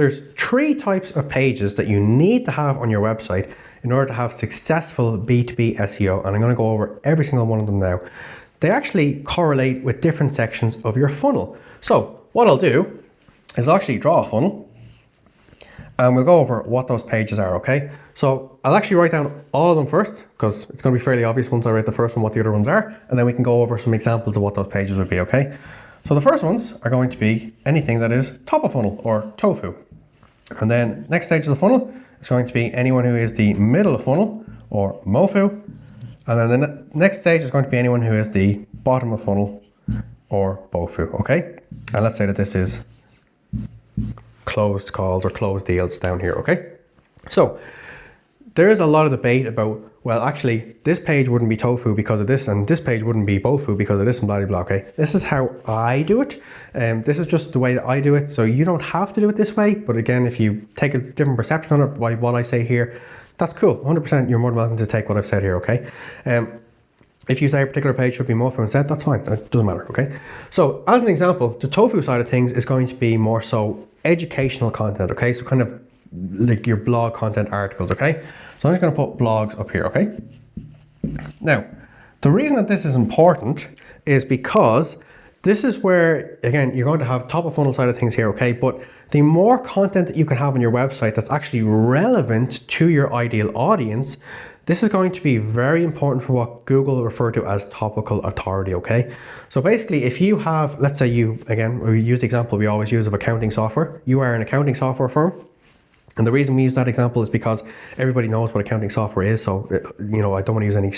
there's 3 types of pages that you need to have on your website in order to have successful B2B SEO, and I'm going to go over every single one of them now. They actually correlate with different sections of your funnel. So what I'll do is I'll actually draw a funnel, and we'll go over what those pages are, okay? So I'll actually write down all of them first, because it's going to be fairly obvious once I write the first one what the other ones are, and then we can go over some examples of what those pages would be, okay? So the first ones are going to be anything that is top of funnel or tofu. And then next stage of the funnel is going to be anyone who is the middle of funnel or mofu. And then the next stage is going to be anyone who is the bottom of funnel or bofu, okay? And let's say that this is closed calls or closed deals down here, okay? So there is a lot of debate about, well, actually this page wouldn't be tofu because of this, and this page wouldn't be bofu because of this, and blah, blah, blah, okay? This is how I do it. This is just the way that I do it. So you don't have to do it this way. But again, if you take a different perception on it by what I say here, that's cool. 100%, you're more than welcome to take what I've said here, okay? If you say a particular page should be mofu instead, that's fine. It doesn't matter, okay? So as an example, the tofu side of things is going to be more so educational content, okay? So kind of like your blog content articles, okay? So I'm just going to put blogs up here, okay? Now, the reason that this is important is because this is where, again, you're going to have top of funnel side of things here, okay? But the more content that you can have on your website that's actually relevant to your ideal audience, this is going to be very important for what Google refer to as topical authority, okay? So basically, if you have, let's say you, again, we use the example we always use of accounting software. You are an accounting software firm. And the reason we use that example is because everybody knows what accounting software is. So, you know, I don't want to use any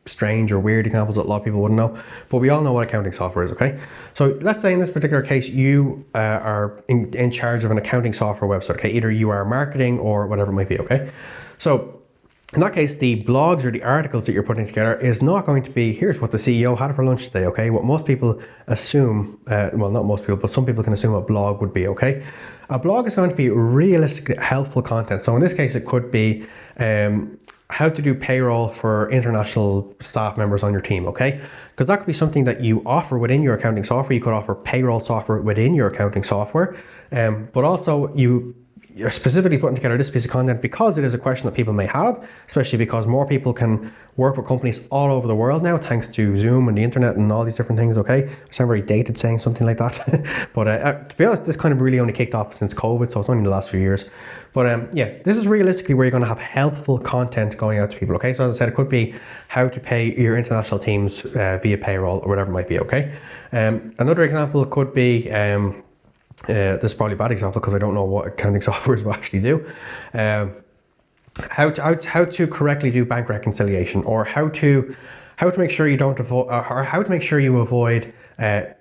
strange or weird examples that a lot of people wouldn't know, but we all know what accounting software is, okay? So let's say in this particular case, you are in charge of an accounting software website, okay? Either you are marketing or whatever it might be, okay? So in that case, the blogs or the articles that you're putting together is not going to be, here's what the CEO had for lunch today, okay? What most people assume, well, not most people, but some people can assume a blog would be, okay? A blog is going to be realistic, helpful content. So in this case, it could be how to do payroll for international staff members on your team, okay? Because that could be something that you offer within your accounting software. You could offer payroll software within your accounting software, but also you're specifically putting together this piece of content because it is a question that people may have, especially because more people can work with companies all over the world now, thanks to Zoom and the internet and all these different things, okay? I sound very dated saying something like that. But to be honest, this kind of really only kicked off since COVID, so it's only the last few years. But yeah, this is realistically where you're going to have helpful content going out to people, okay? So as I said, it could be how to pay your international teams via payroll or whatever it might be, okay? Another example could be, this is probably a bad example because I don't know what accounting softwares will actually do. How to correctly do bank reconciliation, or how to make sure you don't avoid, or how to make sure you avoid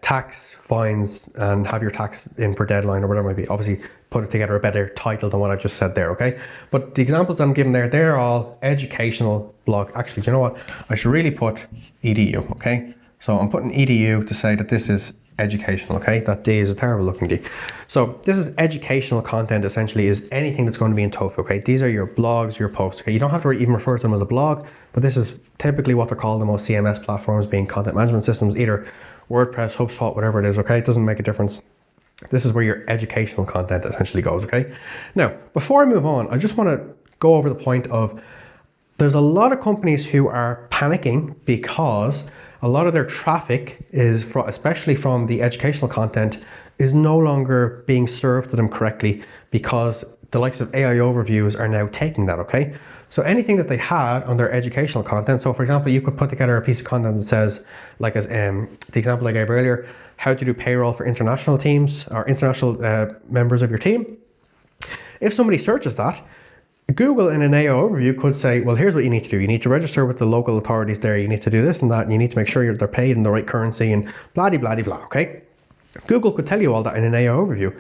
tax fines and have your tax in for deadline or whatever it might be. Obviously, put it together a better title than what I just said there, okay? But the examples I'm giving there, they're all educational blog. Actually, do you know what? I should really put edu, okay? So I'm putting edu to say that this is educational, okay? That D is a terrible looking D. So this is educational content, essentially, is anything that's going to be in tofu, okay? These are your blogs, your posts, okay? You don't have to even refer to them as a blog, but this is typically what they're called in most CMS platforms, being content management systems, either WordPress, HubSpot, whatever it is, okay? It doesn't make a difference. This is where your educational content essentially goes, okay? Now, before I move on, I just want to go over the point of there's a lot of companies who are panicking because a lot of their traffic is, especially from the educational content, is no longer being served to them correctly because the likes of AI overviews are now taking that, okay? So anything that they had on their educational content, so for example, you could put together a piece of content that says, like as the example I gave earlier, how to do payroll for international teams or international members of your team. If somebody searches that, Google in an AI overview could say, well, here's what you need to do. You need to register with the local authorities there. You need to do this and that. And you need to make sure they're paid in the right currency and blah, blah, blah, blah, okay? Google could tell you all that in an AI overview.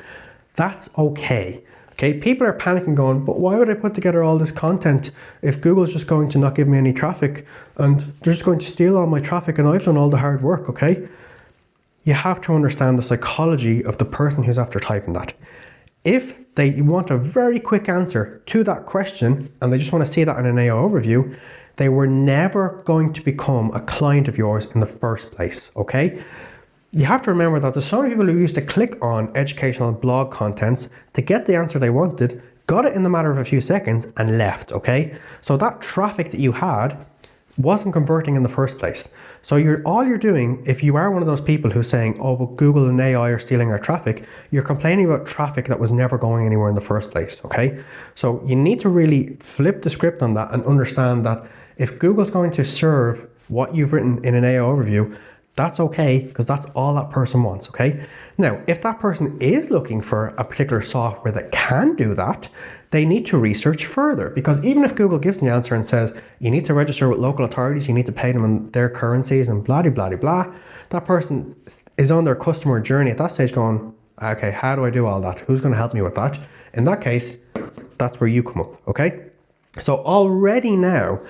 That's okay. Okay, people are panicking going, but why would I put together all this content if Google's just going to not give me any traffic and they're just going to steal all my traffic and I've done all the hard work, okay? You have to understand the psychology of the person who's after typing that. If they want a very quick answer to that question and they just want to see that in an AI overview, they were never going to become a client of yours in the first place, okay? you have to remember that there's so many people who used to click on educational blog contents to get the answer they wanted, got it in the matter of a few seconds and left, okay? So that traffic that you had wasn't converting in the first place. So all you're doing, if you are one of those people who's saying, oh, but Google and AI are stealing our traffic, you're complaining about traffic that was never going anywhere in the first place, okay? So you need to really flip the script on that and understand that if Google's going to serve what you've written in an AI overview, that's okay, because that's all that person wants, okay? Now, if that person is looking for a particular software that can do that, they need to research further, because even if Google gives them the answer and says, you need to register with local authorities, you need to pay them in their currencies and blah, blah, blah, blah, that person is on their customer journey at that stage going, okay, how do I do all that? Who's going to help me with that? In that case, that's where you come up, okay? So already now,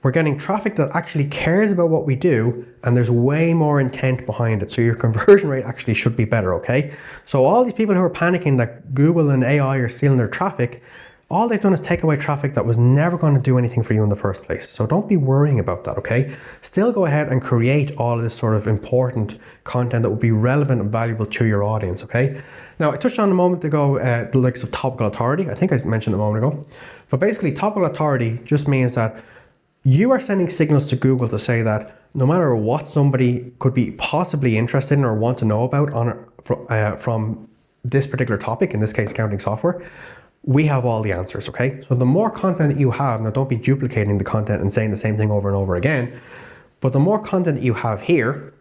we're getting traffic that actually cares about what we do, and there's way more intent behind it. So your conversion rate actually should be better, okay? So all these people who are panicking that Google and AI are stealing their traffic, all they've done is take away traffic that was never going to do anything for you in the first place. So don't be worrying about that, okay? Still go ahead and create all of this sort of important content that will be relevant and valuable to your audience, okay? Now, I touched on a moment ago the likes of topical authority. I think I mentioned it a moment ago. But basically, topical authority just means that you are sending signals to Google to say that no matter what somebody could be possibly interested in or want to know about from this particular topic, in this case, accounting software, we have all the answers, okay? So the more content that you have, now don't be duplicating the content and saying the same thing over and over again, but the more content that you have here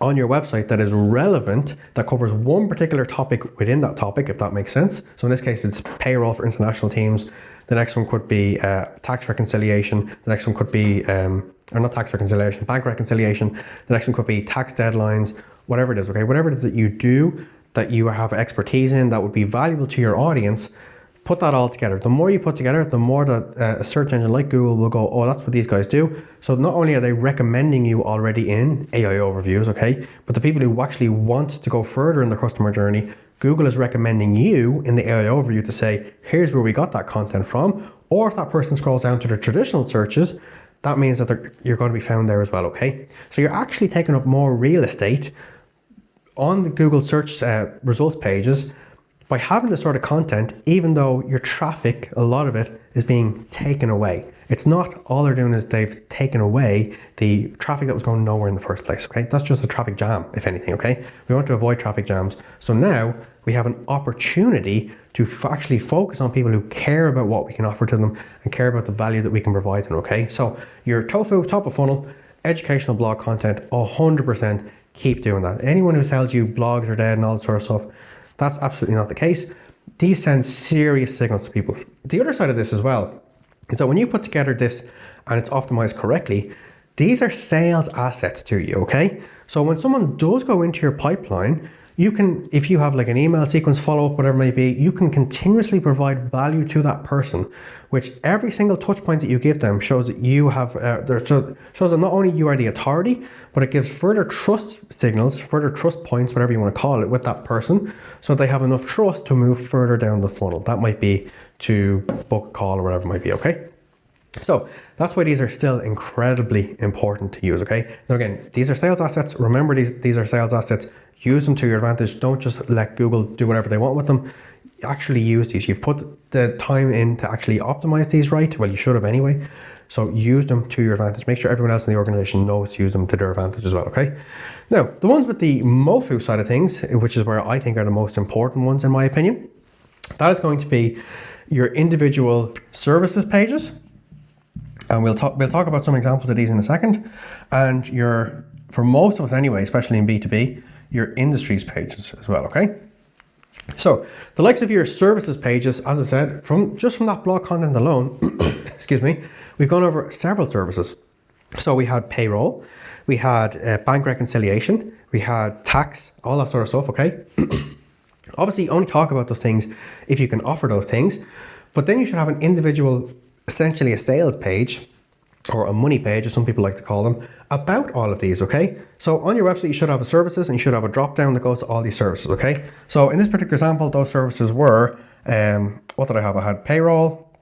on your website that is relevant, that covers one particular topic within that topic, if that makes sense. So in this case, it's payroll for international teams. The next one could be tax reconciliation. The next one could be, or not tax reconciliation, bank reconciliation. The next one could be tax deadlines, whatever it is, okay? Whatever it is that you do, that you have expertise in, that would be valuable to your audience, put that all together. The more you put together, the more that a search engine like Google will go, oh, that's what these guys do. So not only are they recommending you already in AI overviews, okay, but the people who actually want to go further in the customer journey, Google is recommending you in the AI overview to say, here's where we got that content from. Or if that person scrolls down to the traditional searches, that means that you're going to be found there as well, okay? So you're actually taking up more real estate on the Google search results pages by having this sort of content, even though your traffic, a lot of it, is being taken away. It's not, all they're doing is they've taken away the traffic that was going nowhere in the first place, okay? That's just a traffic jam, if anything, okay? We want to avoid traffic jams. So now we have an opportunity to actually focus on people who care about what we can offer to them and care about the value that we can provide them, okay? So your tofu, top of funnel, educational blog content, 100% keep doing that. Anyone who tells you blogs are dead and all that sort of stuff, that's absolutely not the case. These send serious signals to people. The other side of this as well is that when you put together this and it's optimized correctly, these are sales assets to you, okay? So when someone does go into your pipeline, you can, if you have like an email sequence follow-up, whatever it may be, you can continuously provide value to that person, which every single touch point that you give them shows that you have, shows that not only you are the authority, but it gives further trust signals, further trust points, whatever you want to call it, with that person, so they have enough trust to move further down the funnel. That might be to book a call or whatever it might be, okay? So that's why these are still incredibly important to use, okay? Now again, these are sales assets. Remember, these are sales assets. Use them to your advantage. Don't just let Google do whatever they want with them. Actually use these. You've put the time in to actually optimize these right. Well, you should have anyway. So use them to your advantage. Make sure everyone else in the organization knows to use them to their advantage as well, okay? Now, the ones with the MOFU side of things, which is where I think are the most important ones in my opinion, that is going to be your individual services pages. And we'll talk about some examples of these in a second. And for most of us anyway, especially in B2B, your industries pages as well, okay? So the likes of your services pages, as I said, from that blog content alone, excuse me, we've gone over several services. So we had payroll, we had bank reconciliation, we had tax, all that sort of stuff, okay? Obviously, only talk about those things if you can offer those things, but then you should have an individual, essentially a sales page, or a money page, as some people like to call them, about all of these, okay? So on your website, you should have a services and you should have a drop down that goes to all these services, okay? So in this particular example, those services were, what did I have? I had payroll,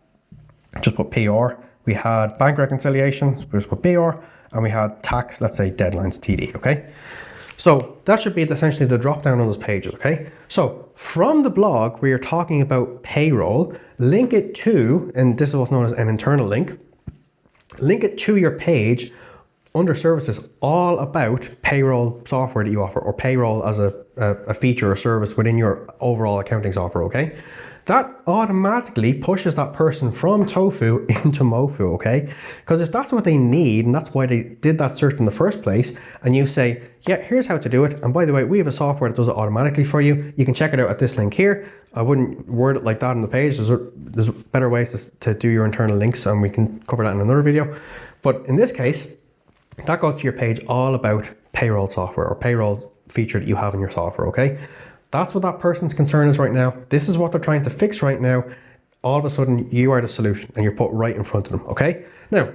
just put PR. We had bank reconciliation, so we just put PR, and we had tax, let's say deadlines, TD, okay? So that should be essentially the drop down on those pages, okay? So from the blog where you're talking about payroll, link it to, and this is what's known as an internal link, link it to your page under services all about payroll software that you offer, or payroll as a feature or service within your overall accounting software, okay? That automatically pushes that person from tofu into mofu, okay? Because if that's what they need, and that's why they did that search in the first place, and you say, yeah, here's how to do it, and by the way, we have a software that does it automatically for you. You can check it out at this link here. I wouldn't word it like that on the page. There's better ways to do your internal links, and we can cover that in another video. But in this case, that goes to your page all about payroll software or payroll feature that you have in your software, okay? That's what that person's concern is right now. This is what they're trying to fix right now. All of a sudden, you are the solution and you're put right in front of them, okay? Now,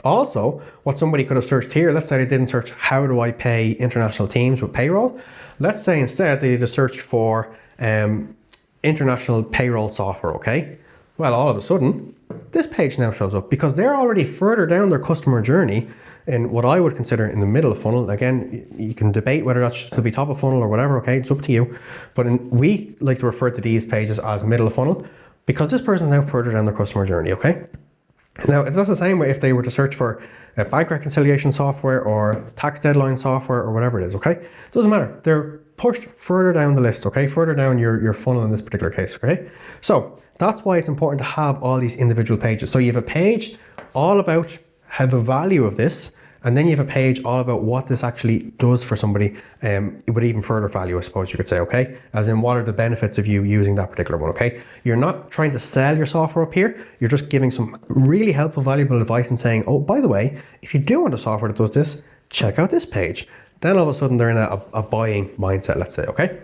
also, what somebody could have searched here, let's say they didn't search, how do I pay international teams with payroll? Let's say instead they did a search for international payroll software, okay? Well, all of a sudden, this page now shows up because they're already further down their customer journey in what I would consider in the middle of funnel. Again, you can debate whether that should be top of funnel or whatever, okay? It's up to you. But we like to refer to these pages as middle of funnel because this person is now further down their customer journey, okay? Now, that's the same way if they were to search for bank reconciliation software or tax deadline software or whatever it is, okay? It doesn't matter. They're pushed further down the list, okay? Further down your funnel in this particular case, okay? So that's why it's important to have all these individual pages. So you have a page all about how the value of this, and then you have a page all about what this actually does for somebody with even further value, I suppose you could say, okay? As in, what are the benefits of you using that particular one, okay? You're not trying to sell your software up here. You're just giving some really helpful, valuable advice and saying, oh, by the way, if you do want a software that does this, check out this page. Then all of a sudden they're in a buying mindset, let's say, okay?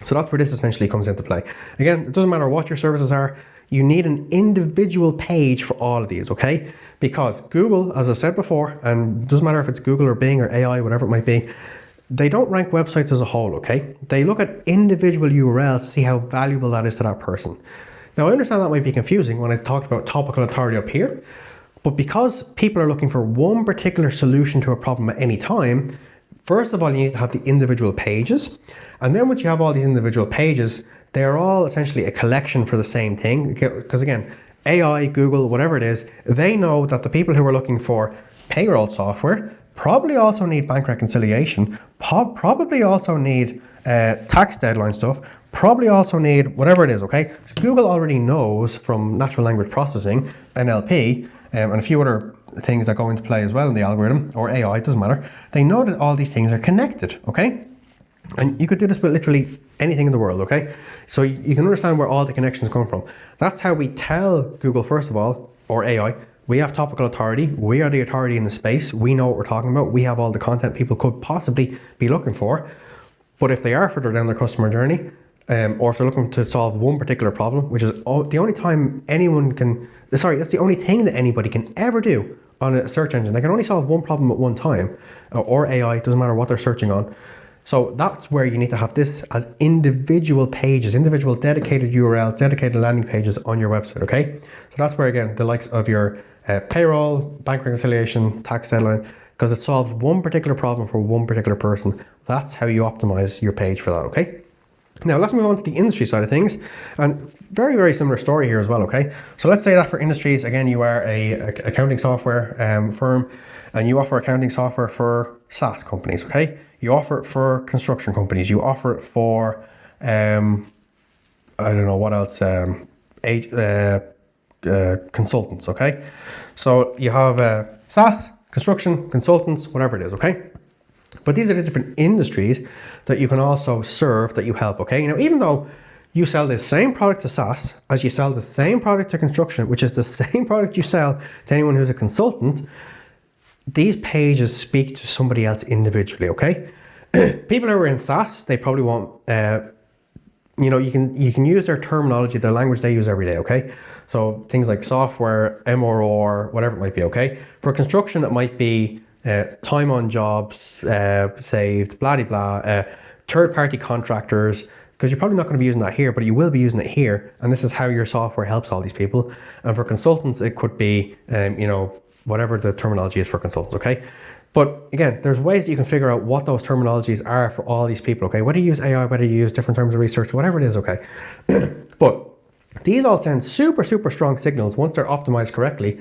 So that's where this essentially comes into play. Again, it doesn't matter what your services are, you need an individual page for all of these, okay? Because Google, as I've said before, and it doesn't matter if it's Google or Bing or AI, whatever it might be, they don't rank websites as a whole, okay? They look at individual URLs to see how valuable that is to that person. Now, I understand that might be confusing when I talked about topical authority up here, but because people are looking for one particular solution to a problem at any time, first of all, you need to have the individual pages. And then once you have all these individual pages, they're all essentially a collection for the same thing. Because again, AI, Google, whatever it is, they know that the people who are looking for payroll software probably also need bank reconciliation, probably also need tax deadline stuff, probably also need whatever it is, okay? So Google already knows from natural language processing, NLP, and a few other things that go into play as well in the algorithm, or AI, it doesn't matter. They know that all these things are connected, okay? And you could do this with literally anything in the world, okay? So you can understand where all the connections come from. That's how we tell Google, first of all, or AI, we have topical authority. We are the authority in the space. We know what we're talking about. We have all the content people could possibly be looking for. But if they are further down their customer journey, or if they're looking to solve one particular problem, which is the only time anyone can, that's the only thing that anybody can ever do on a search engine. They can only solve one problem at one time, or AI, it doesn't matter what they're searching on. So that's where you need to have this as individual pages, individual dedicated URLs, dedicated landing pages on your website, okay? So that's where, again, the likes of your payroll, bank reconciliation, tax deadline, because it solves one particular problem for one particular person. That's how you optimize your page for that, okay? Now let's move on to the industry side of things, and very, very similar story here as well, okay? So let's say that for industries, again, you are a accounting software firm, and you offer accounting software for SaaS companies, okay? You offer it for construction companies. You offer it for, I don't know what else, consultants, okay? So you have SaaS, construction, consultants, whatever it is, okay? But these are the different industries that you can also serve, that you help, okay? Now, even though you sell the same product to SaaS as you sell the same product to construction, which is the same product you sell to anyone who's a consultant, these pages speak to somebody else individually, okay? People who are in SaaS, they probably want, you can use their terminology, their language they use every day, okay? So things like software, MRR, whatever it might be, okay? For construction, it might be time on jobs saved, blah, blah, blah, third-party contractors, because you're probably not going to be using that here, but you will be using it here, and this is how your software helps all these people. And for consultants, it could be, whatever the terminology is for consultants, okay? But again, there's ways that you can figure out what those terminologies are for all these people, okay? Whether you use AI, whether you use different terms of research, whatever it is, okay? But these all send super, super strong signals once they're optimized correctly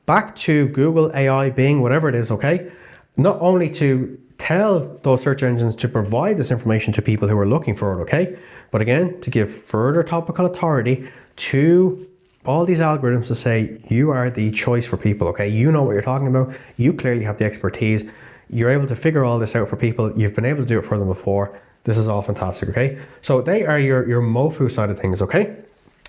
back to Google, AI, Bing, whatever it is, okay? Not only to tell those search engines to provide this information to people who are looking for it, okay? But again, to give further topical authority to all these algorithms to say, you are the choice for people, okay? You know what you're talking about. You clearly have the expertise. You're able to figure all this out for people. You've been able to do it for them before. This is all fantastic, okay? So they are your MOFU side of things, okay?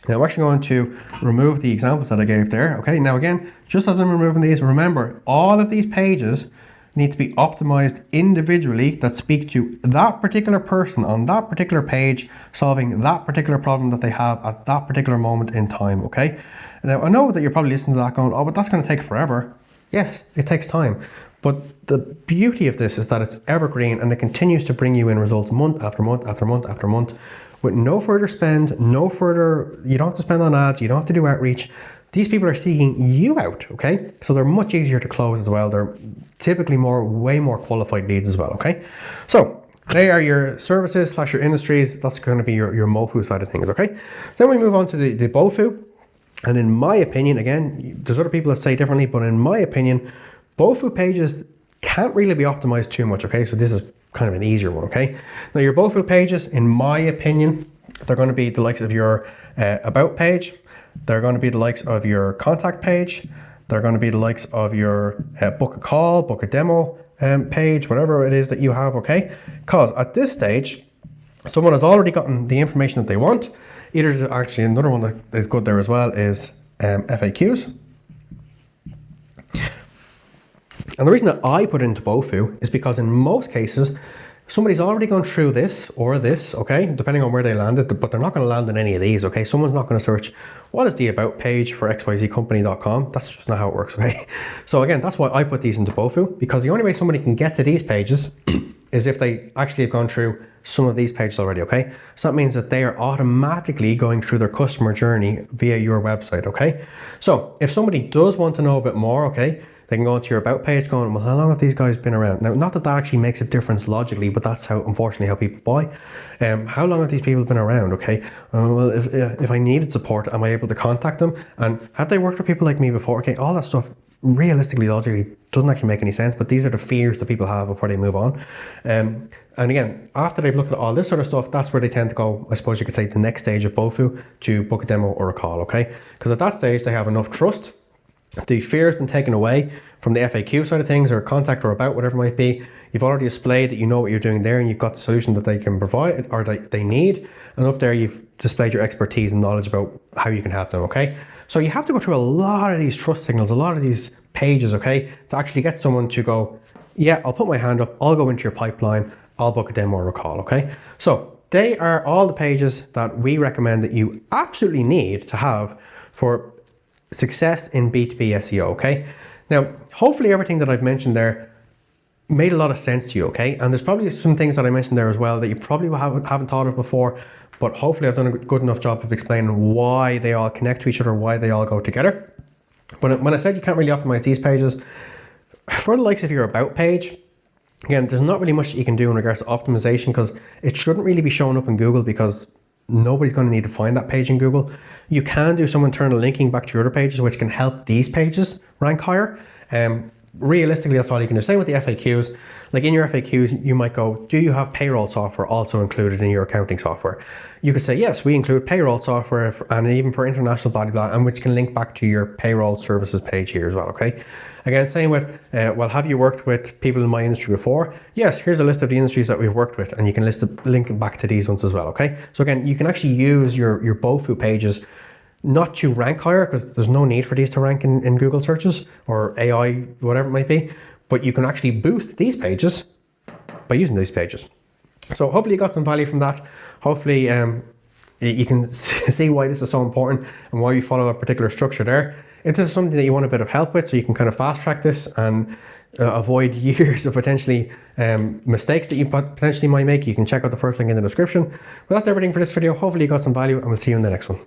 Now I'm actually going to remove the examples that I gave there, okay? Now again, just as I'm removing these, remember, all of these pages need to be optimized individually that speak to that particular person on that particular page, solving that particular problem that they have at that particular moment in time, okay? Now, I know that you're probably listening to that going, oh, but that's going to take forever. Yes, it takes time. But the beauty of this is that it's evergreen and it continues to bring you in results month after month after month after month with no further spend, you don't have to spend on ads, you don't have to do outreach. These people are seeking you out, okay? So they're much easier to close as well. They're typically way more qualified leads as well, okay? So they are your services / your industries. That's going to be your MOFU side of things, okay? Then we move on to the BOFU. And in my opinion, again, there's other people that say differently, but in my opinion, BOFU pages can't really be optimized too much, okay? So this is kind of an easier one, okay? Now your BOFU pages, in my opinion, they're going to be the likes of your about page. They're going to be the likes of your contact page. They're going to be the likes of your book a call, book a demo page, whatever it is that you have, okay? Because at this stage, someone has already gotten the information that they want. Either actually another one that is good there as well is FAQs. And the reason that I put it into BOFU is because in most cases, somebody's already gone through this or this, okay, depending on where they landed, but they're not going to land in any of these, okay? Someone's not going to search, what is the about page for xyzcompany.com? That's just not how it works, okay? So again, that's why I put these into BOFU, because the only way somebody can get to these pages is if they actually have gone through some of these pages already, okay? So that means that they are automatically going through their customer journey via your website, okay? So if somebody does want to know a bit more, okay, they can go into your about page going, well, how long have these guys been around? Now, not that that actually makes a difference logically, but that's how, unfortunately, how people buy. How long have these people been around, okay? Well, if I needed support, am I able to contact them? And have they worked with people like me before? Okay, all that stuff, realistically, logically, doesn't actually make any sense, but these are the fears that people have before they move on. And again, after they've looked at all this sort of stuff, that's where they tend to go, I suppose you could say, the next stage of BOFU to book a demo or a call, okay? Because at that stage, they have enough trust. The fear has been taken away from the FAQ side of things, or contact or about, whatever it might be. You've already displayed that you know what you're doing there and you've got the solution that they can provide or that they need. And up there, you've displayed your expertise and knowledge about how you can help them, okay? So you have to go through a lot of these trust signals, a lot of these pages, okay, to actually get someone to go, yeah, I'll put my hand up, I'll go into your pipeline, I'll book a demo or a call, okay? So they are all the pages that we recommend that you absolutely need to have for success in B2B SEO, okay? Now, hopefully everything that I've mentioned there made a lot of sense to you, okay? And there's probably some things that I mentioned there as well that you probably haven't thought of before, but hopefully I've done a good enough job of explaining why they all connect to each other, why they all go together. But when I said you can't really optimize these pages, for the likes of your about page, again, there's not really much that you can do in regards to optimization because it shouldn't really be showing up in Google because nobody's going to need to find that page in Google. You can do some internal linking back to your other pages, which can help these pages rank higher. Realistically, that's all you can do. Same with the FAQs. Like in your FAQs, you might go, do you have payroll software also included in your accounting software? You could say, yes, we include payroll software and even for international blah, blah, and which can link back to your payroll services page here as well, okay? Again, same with, well, have you worked with people in my industry before? Yes, here's a list of the industries that we've worked with, and you can link back to these ones as well, okay? So again, you can actually use your BOFU pages not to rank higher because there's no need for these to rank in Google searches or AI, whatever it might be, but you can actually boost these pages by using these pages. So hopefully you got some value from that. Hopefully you can see why this is so important and why we follow a particular structure there. If this is something that you want a bit of help with, so you can kind of fast track this and avoid years of potentially mistakes that you potentially might make, you can check out the first link in the description. But that's everything for this video. Hopefully you got some value and we'll see you in the next one.